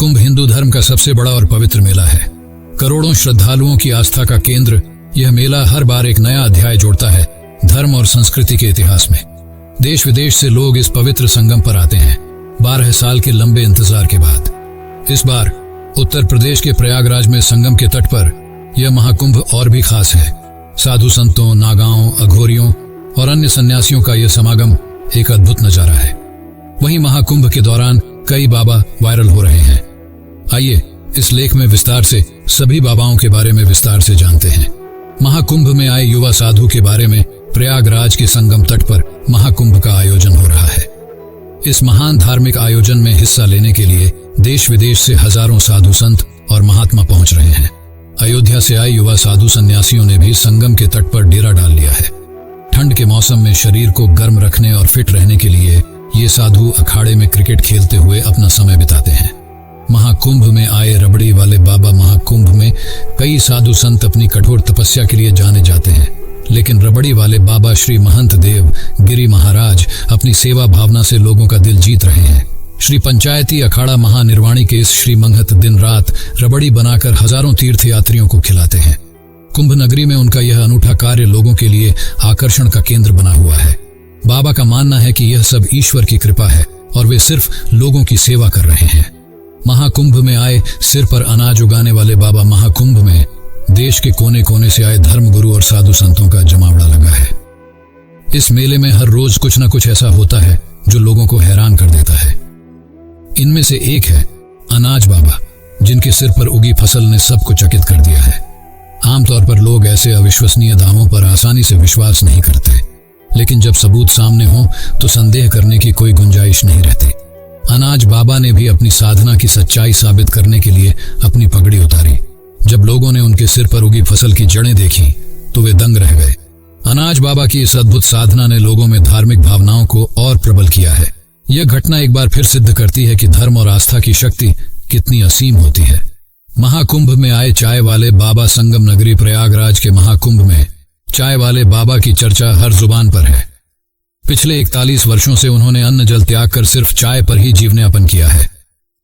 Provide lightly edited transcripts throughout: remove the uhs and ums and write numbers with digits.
महाकुंभ हिंदू धर्म का सबसे बड़ा और पवित्र मेला है। करोड़ों श्रद्धालुओं की आस्था का केंद्र, यह मेला हर बार एक नया अध्याय जोड़ता है धर्म और संस्कृति के इतिहास में। देश विदेश से लोग इस पवित्र संगम पर आते हैं 12 साल के लंबे इंतजार के बाद। इस बार उत्तर प्रदेश के प्रयागराज में संगम के तट पर यह महाकुंभ और भी खास है। साधु संतों, नागाओं, अघोरियों और अन्य सन्यासियों का यह समागम एक अद्भुत नजारा है। वहीं महाकुंभ के दौरान कई बाबा वायरल हो रहे हैं। आइए इस लेख में विस्तार से सभी बाबाओं के बारे में विस्तार से जानते हैं। महाकुंभ में आए युवा साधु के बारे में। प्रयागराज के संगम तट पर महाकुंभ का आयोजन हो रहा है। इस महान धार्मिक आयोजन में हिस्सा लेने के लिए देश विदेश से हजारों साधु संत और महात्मा पहुंच रहे हैं। अयोध्या से आए युवा साधु सन्यासियों ने भी संगम के तट पर डेरा डाल लिया है। ठंड के मौसम में शरीर को गर्म रखने और फिट रहने के लिए ये साधु अखाड़े में क्रिकेट खेलते हुए अपना समय बिताते हैं। महाकुंभ में आए रबड़ी वाले बाबा। महाकुंभ में कई साधु संत अपनी कठोर तपस्या के लिए जाने जाते हैं, लेकिन रबड़ी वाले बाबा श्री महंत देव गिरी महाराज अपनी सेवा भावना से लोगों का दिल जीत रहे हैं। श्री पंचायती अखाड़ा महानिर्वाणी के इस श्री महंत दिन रात रबड़ी बनाकर हजारों तीर्थ यात्रियों को खिलाते हैं। कुंभ नगरी में उनका यह अनूठा कार्य लोगों के लिए आकर्षण का केंद्र बना हुआ है। बाबा का मानना है कि यह सब ईश्वर की कृपा है और वे सिर्फ लोगों की सेवा कर रहे हैं। महाकुंभ में आए सिर पर अनाज उगाने वाले बाबा। महाकुंभ में देश के कोने कोने से आए धर्मगुरु और साधु संतों का जमावड़ा लगा है। इस मेले में हर रोज कुछ न कुछ ऐसा होता है जो लोगों को हैरान कर देता है। इनमें से एक है अनाज बाबा, जिनके सिर पर उगी फसल ने सबको चकित कर दिया है। आमतौर पर लोग ऐसे अविश्वसनीय दावों पर आसानी से विश्वास नहीं करते, लेकिन जब सबूत सामने हो तो संदेह करने की कोई गुंजाइश नहीं रहती। अनाज बाबा ने भी अपनी साधना की सच्चाई साबित करने के लिए अपनी पगड़ी उतारी। जब लोगों ने उनके सिर पर उगी फसल की जड़ें देखी तो वे दंग रह गए। अनाज बाबा की इस अद्भुत साधना ने लोगों में धार्मिक भावनाओं को और प्रबल किया है। यह घटना एक बार फिर सिद्ध करती है कि धर्म और आस्था की शक्ति कितनी असीम होती है। महाकुंभ में आए चाय वाले बाबा। संगम नगरी प्रयागराज के महाकुंभ में चाय वाले बाबा की चर्चा हर जुबान पर है। पिछले 41 वर्षों से उन्होंने अन्न जल त्याग कर सिर्फ चाय पर ही जीवनयापन किया है।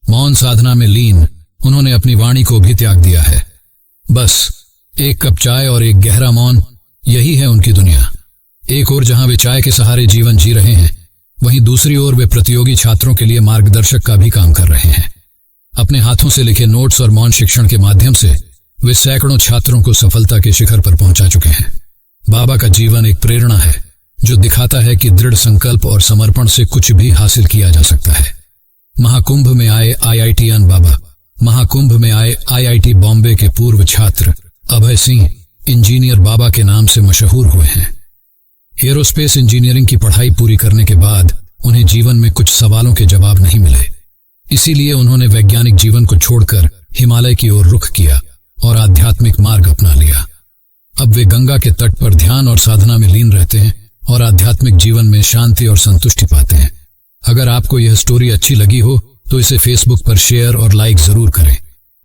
मौन साधना में लीन उन्होंने अपनी वाणी को भी त्याग दिया है। बस एक कप चाय और एक गहरा मौन, यही है उनकी दुनिया। एक ओर जहां वे चाय के सहारे जीवन जी रहे हैं, वहीं दूसरी ओर वे प्रतियोगी छात्रों के लिए मार्गदर्शक का भी काम कर रहे हैं। अपने हाथों से लिखे नोट्स और मौन शिक्षण के माध्यम से वे सैकड़ों छात्रों को सफलता के शिखर पर पहुंचा चुके हैं। बाबा का जीवन एक प्रेरणा है जो दिखाता है कि दृढ़ संकल्प और समर्पण से कुछ भी हासिल किया जा सकता है। महाकुंभ में आए IITian बाबा। महाकुंभ में आए IIT बॉम्बे के पूर्व छात्र अभय सिंह इंजीनियर बाबा के नाम से मशहूर हुए हैं। एरोस्पेस इंजीनियरिंग की पढ़ाई पूरी करने के बाद उन्हें जीवन में कुछ सवालों के जवाब नहीं मिले, इसीलिए उन्होंने वैज्ञानिक जीवन को छोड़कर हिमालय की ओर रुख किया और आध्यात्मिक मार्ग अपना लिया। अब वे गंगा के तट पर ध्यान और साधना में लीन रहते हैं और आध्यात्मिक जीवन में शांति और संतुष्टि पाते हैं। अगर आपको यह स्टोरी अच्छी लगी हो तो इसे फेसबुक पर शेयर और लाइक जरूर करें।